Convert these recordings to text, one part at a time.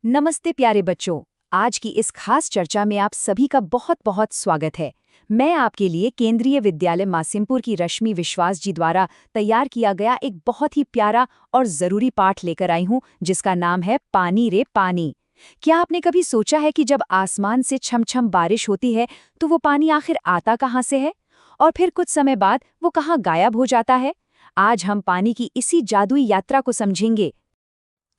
नमस्ते प्यारे बच्चों। आज की इस खास चर्चा में आप सभी का बहुत बहुत स्वागत है। मैं आपके लिए केंद्रीय विद्यालय मासिमपुर की रश्मि विश्वास जी द्वारा तैयार किया गया एक बहुत ही प्यारा और ज़रूरी पाठ लेकर आई हूँ, जिसका नाम है पानी रे पानी। क्या आपने कभी सोचा है कि जब आसमान से छमछम बारिश होती है तो वो पानी आखिर आता कहाँ से है, और फिर कुछ समय बाद वो कहाँ गायब हो जाता है? आज हम पानी की इसी जादुई यात्रा को समझेंगे।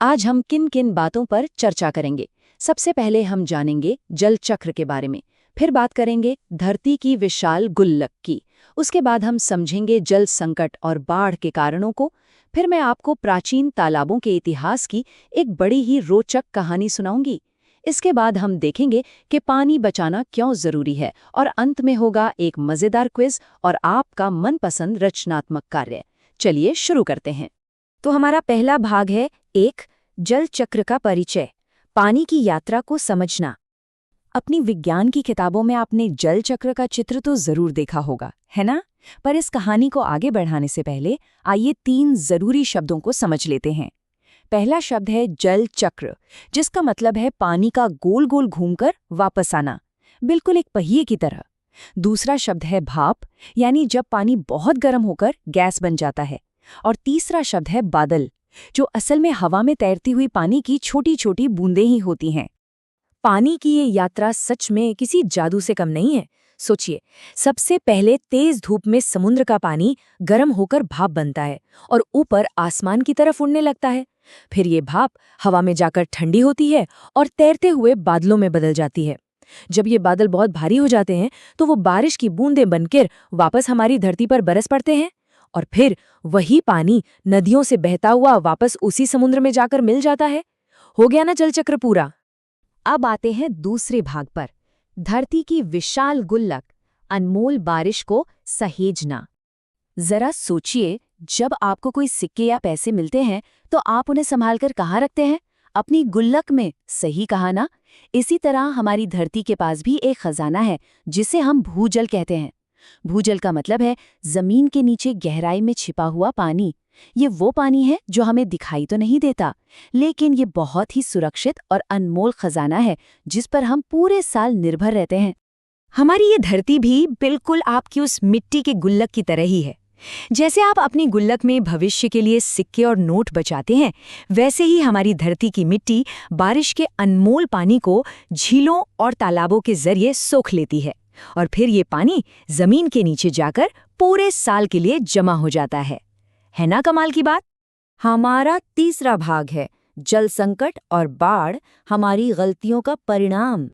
आज हम किन किन बातों पर चर्चा करेंगे। सबसे पहले हम जानेंगे जल चक्र के बारे में, फिर बात करेंगे धरती की विशाल गुल्लक की। उसके बाद हम समझेंगे जल संकट और बाढ़ के कारणों को। फिर मैं आपको प्राचीन तालाबों के इतिहास की एक बड़ी ही रोचक कहानी सुनाऊंगी। इसके बाद हम देखेंगे कि पानी बचाना क्यों जरूरी है, और अंत में होगा एक मजेदार क्विज और आपका मनपसंद रचनात्मक कार्य। चलिए शुरू करते हैं। तो हमारा पहला भाग है एक, जल चक्र का परिचय, पानी की यात्रा को समझना। अपनी विज्ञान की किताबों में आपने जल चक्र का चित्र तो जरूर देखा होगा, है ना? पर इस कहानी को आगे बढ़ाने से पहले आइए 3 जरूरी शब्दों को समझ लेते हैं। पहला शब्द है जल चक्र, जिसका मतलब है पानी का गोल गोल घूमकर वापस आना, बिल्कुल एक पहिए की तरह। दूसरा शब्द है भाप, यानी जब पानी बहुत गर्म होकर गैस बन जाता है। और तीसरा शब्द है बादल, जो असल में हवा में तैरती हुई पानी की छोटी छोटी बूंदें ही होती हैं। पानी की ये यात्रा सच में किसी जादू से कम नहीं है। सोचिए, सबसे पहले तेज धूप में समुद्र का पानी गर्म होकर भाप बनता है और ऊपर आसमान की तरफ उड़ने लगता है। फिर ये भाप हवा में जाकर ठंडी होती है और तैरते हुए बादलों में बदल जाती है। जब ये बादल बहुत भारी हो जाते हैं तो वो बारिश की बूंदें बनकर वापस हमारी धरती पर बरस पड़ते हैं, और फिर वही पानी नदियों से बहता हुआ वापस उसी समुद्र में जाकर मिल जाता है। हो गया ना जल चक्र पूरा। अब आते हैं दूसरे भाग पर, धरती की विशाल गुल्लक, अनमोल बारिश को सहेजना। जरा सोचिए, जब आपको कोई सिक्के या पैसे मिलते हैं तो आप उन्हें संभालकर कहाँ रखते हैं? अपनी गुल्लक में। सही कहा ना? इसी तरह हमारी धरती के पास भी एक खजाना है, जिसे हम भूजल कहते हैं। भूजल का मतलब है जमीन के नीचे गहराई में छिपा हुआ पानी। ये वो पानी है जो हमें दिखाई तो नहीं देता, लेकिन ये बहुत ही सुरक्षित और अनमोल खजाना है, जिस पर हम पूरे साल निर्भर रहते हैं। हमारी ये धरती भी बिल्कुल आपकी उस मिट्टी के गुल्लक की तरह ही है। जैसे आप अपनी गुल्लक में भविष्य के लिए सिक्के और नोट बचाते हैं, वैसे ही हमारी धरती की मिट्टी बारिश के अनमोल पानी को झीलों और तालाबों के जरिए सोख लेती है, और फिर ये पानी जमीन के नीचे जाकर पूरे साल के लिए जमा हो जाता है। है ना कमाल की बात? हमारा तीसरा भाग है जल संकट और बाढ़, हमारी गलतियों का परिणाम।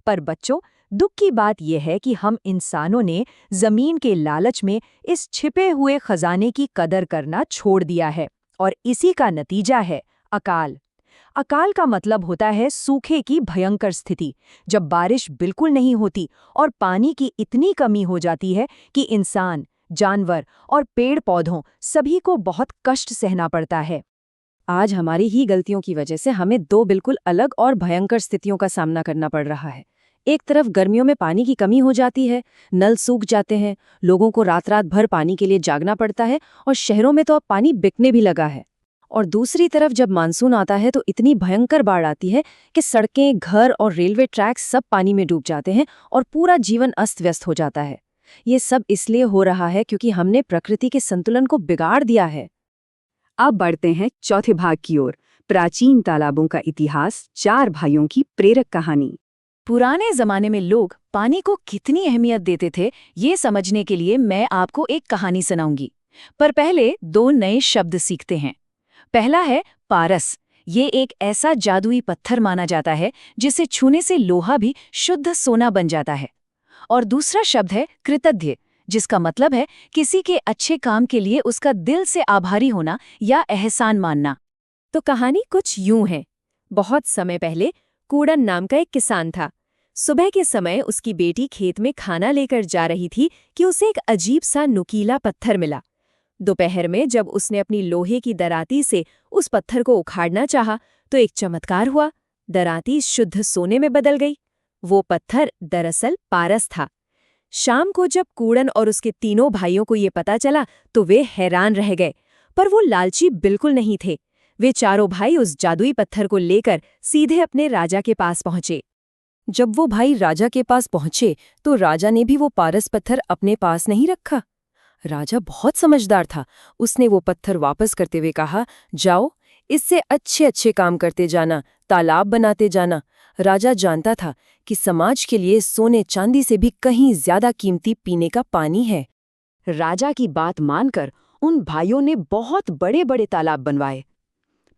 पर बच्चों, दुख की बात यह है कि हम इंसानों ने जमीन के लालच में इस छिपे हुए खजाने की कदर करना छोड़ दिया है, और इसी का नतीजा है अकाल। अकाल का मतलब होता है सूखे की भयंकर स्थिति, जब बारिश बिल्कुल नहीं होती और पानी की इतनी कमी हो जाती है कि इंसान, जानवर और पेड़ पौधों सभी को बहुत कष्ट सहना पड़ता है। आज हमारी ही गलतियों की वजह से हमें 2 बिल्कुल अलग और भयंकर स्थितियों का सामना करना पड़ रहा है। एक तरफ गर्मियों में पानी की कमी हो जाती है, नल सूख जाते हैं, लोगों को रात रात भर पानी के लिए जागना पड़ता है, और शहरों में तो अब पानी बिकने भी लगा है। और दूसरी तरफ जब मानसून आता है तो इतनी भयंकर बाढ़ आती है कि सड़कें, घर और रेलवे ट्रैक सब पानी में डूब जाते हैं और पूरा जीवन अस्त व्यस्त हो जाता है। ये सब इसलिए हो रहा है क्योंकि हमने प्रकृति के संतुलन को बिगाड़ दिया है। अब बढ़ते हैं चौथे भाग की ओर, प्राचीन तालाबों का इतिहास, 4 भाइयों की प्रेरक कहानी। पुराने जमाने में लोग पानी को कितनी अहमियत देते थे, ये समझने के लिए मैं आपको एक कहानी सुनाऊंगी। पर पहले 2 नए शब्द सीखते हैं। पहला है पारस। ये एक ऐसा जादुई पत्थर माना जाता है जिसे छूने से लोहा भी शुद्ध सोना बन जाता है। और दूसरा शब्द है कृतज्ञ, जिसका मतलब है किसी के अच्छे काम के लिए उसका दिल से आभारी होना या एहसान मानना। तो कहानी कुछ यूं है। बहुत समय पहले कूड़न नाम का एक किसान था। सुबह के समय उसकी बेटी खेत में खाना लेकर जा रही थी कि उसे एक अजीब सा नुकीला पत्थर मिला। दोपहर में जब उसने अपनी लोहे की दराती से उस पत्थर को उखाड़ना चाहा तो एक चमत्कार हुआ। दराती शुद्ध सोने में बदल गई। वो पत्थर दरअसल पारस था। शाम को जब कूड़न और उसके तीनों भाइयों को ये पता चला तो वे हैरान रह गए, पर वो लालची बिल्कुल नहीं थे। वे चारों भाई उस जादुई पत्थर को लेकर सीधे अपने राजा के पास पहुंचे। जब वो भाई राजा के पास पहुंचे तो राजा ने भी वो पारस पत्थर अपने पास नहीं रखा। राजा बहुत समझदार था। उसने वो पत्थर वापस करते हुए कहा, जाओ, इससे अच्छे अच्छे काम करते जाना, तालाब बनाते जाना। राजा जानता था कि समाज के लिए सोने चांदी से भी कहीं ज्यादा कीमती पीने का पानी है। राजा की बात मानकर उन भाइयों ने बहुत बड़े बड़े तालाब बनवाए।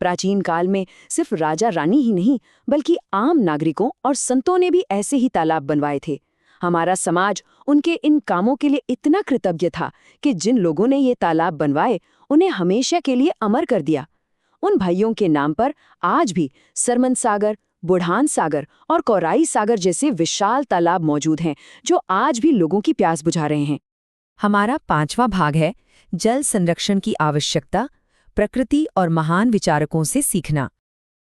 प्राचीन काल में सिर्फ राजा रानी ही नहीं बल्कि आम नागरिकों और संतों ने भी ऐसे ही तालाब बनवाए थे। हमारा समाज उनके इन कामों के लिए इतना कृतज्ञ था कि जिन लोगों ने ये तालाब बनवाए उन्हें हमेशा के लिए अमर कर दिया। उन भाइयों के नाम पर आज भी सरमन सागर, बुढ़ान सागर और कोराई सागर जैसे विशाल तालाब मौजूद हैं जो आज भी लोगों की प्यास बुझा रहे हैं। हमारा 5वां भाग है जल संरक्षण की आवश्यकता, प्रकृति और महान विचारकों से सीखना।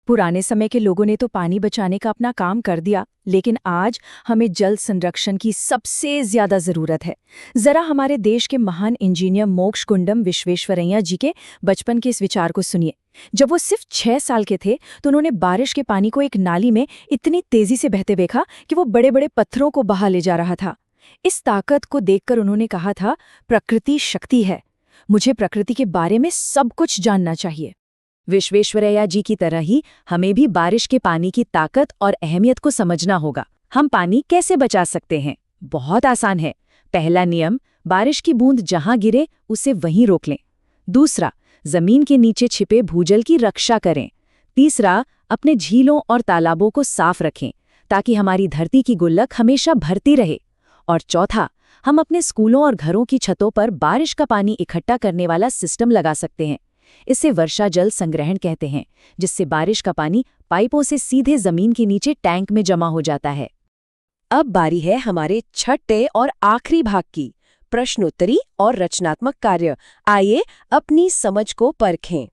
पुराने समय के लोगों ने तो पानी बचाने का अपना काम कर दिया, लेकिन आज हमें जल संरक्षण की सबसे ज्यादा जरूरत है। जरा हमारे देश के महान इंजीनियर मोक्षगुंडम विश्वेश्वरैया जी के बचपन के इस विचार को सुनिए। जब वो सिर्फ 6 साल के थे तो उन्होंने बारिश के पानी को एक नाली में इतनी तेजी से बहते देखा कि वो बड़े बड़े पत्थरों को बहा ले जा रहा था। इस ताकत को देखकर उन्होंने कहा था, प्रकृति शक्ति है, मुझे प्रकृति के बारे में सब कुछ जानना चाहिए। विश्वेश्वरैया जी की तरह ही हमें भी बारिश के पानी की ताकत और अहमियत को समझना होगा। हम पानी कैसे बचा सकते हैं? बहुत आसान है। पहला नियम, बारिश की बूंद जहां गिरे उसे वहीं रोक लें। दूसरा, जमीन के नीचे छिपे भूजल की रक्षा करें। तीसरा, अपने झीलों और तालाबों को साफ रखें ताकि हमारी धरती की गुल्लक हमेशा भरती रहे। और चौथा, हम अपने स्कूलों और घरों की छतों पर बारिश का पानी इकट्ठा करने वाला सिस्टम लगा सकते हैं। इसे वर्षा जल संग्रहण कहते हैं, जिससे बारिश का पानी पाइपों से सीधे जमीन के नीचे टैंक में जमा हो जाता है। अब बारी है हमारे छठे और आखिरी भाग की, प्रश्नोत्तरी और रचनात्मक कार्य। आइए अपनी समझ को परखें।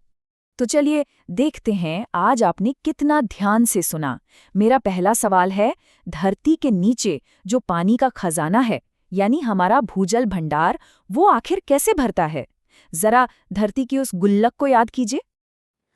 तो चलिए देखते हैं आज आपने कितना ध्यान से सुना। मेरा पहला सवाल है, धरती के नीचे जो पानी का खजाना है यानी हमारा भूजल भंडार, वो आखिर कैसे भरता है? जरा धरती की उस गुल्लक को याद कीजिए।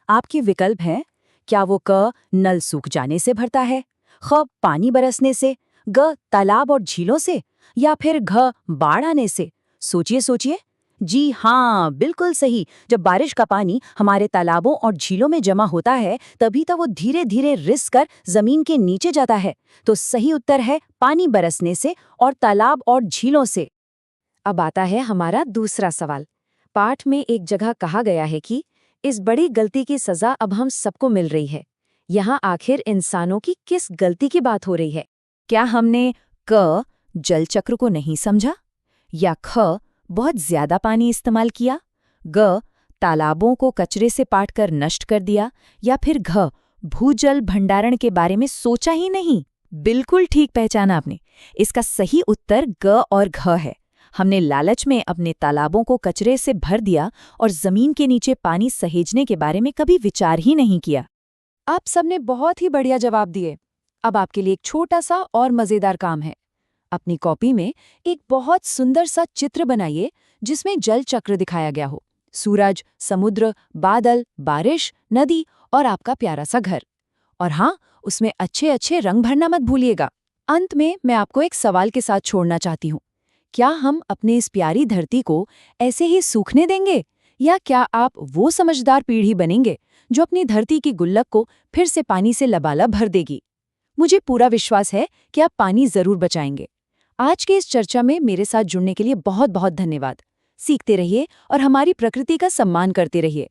आपके विकल्प हैं, क्या वो क नल सूख जाने से भरता है, ख पानी बरसने से, ग तालाब और झीलों से, या फिर घ बाढ़ आने से? सोचिए सोचिए। जी हाँ, बिल्कुल सही। जब बारिश का पानी हमारे तालाबों और झीलों में जमा होता है तभी तो वो धीरे धीरे रिस कर जमीन के नीचे जाता है। तो सही उत्तर है पानी बरसने से और तालाब और झीलों से। अब आता है हमारा दूसरा सवाल। पाठ में एक जगह कहा गया है कि इस बड़ी गलती की सजा अब हम सबको मिल रही है। यहाँ आखिर इंसानों की किस गलती की बात हो रही है? क्या हमने क जल चक्र को नहीं समझा, या ख बहुत ज्यादा पानी इस्तेमाल किया, ग तालाबों को कचरे से पाटकर नष्ट कर दिया, या फिर घ भूजल भंडारण के बारे में सोचा ही नहीं? बिल्कुल ठीक पहचाना आपने। इसका सही उत्तर ग और घ है। हमने लालच में अपने तालाबों को कचरे से भर दिया और जमीन के नीचे पानी सहेजने के बारे में कभी विचार ही नहीं किया। आप सबने बहुत ही बढ़िया जवाब दिए। अब आपके लिए एक छोटा सा और मजेदार काम है। अपनी कॉपी में एक बहुत सुंदर सा चित्र बनाइए जिसमें जल चक्र दिखाया गया हो, सूरज, समुद्र, बादल, बारिश, नदी और आपका प्यारा सा घर। और हाँ, उसमें अच्छे अच्छे रंग भरना मत भूलिएगा। अंत में मैं आपको एक सवाल के साथ छोड़ना चाहती हूँ। क्या हम अपने इस प्यारी धरती को ऐसे ही सूखने देंगे, या क्या आप वो समझदार पीढ़ी बनेंगे जो अपनी धरती की गुल्लक को फिर से पानी से लबालब भर देगी? मुझे पूरा विश्वास है कि आप पानी जरूर बचाएंगे। आज के इस चर्चा में मेरे साथ जुड़ने के लिए बहुत बहुत धन्यवाद। सीखते रहिए और हमारी प्रकृति का सम्मान करते रहिए।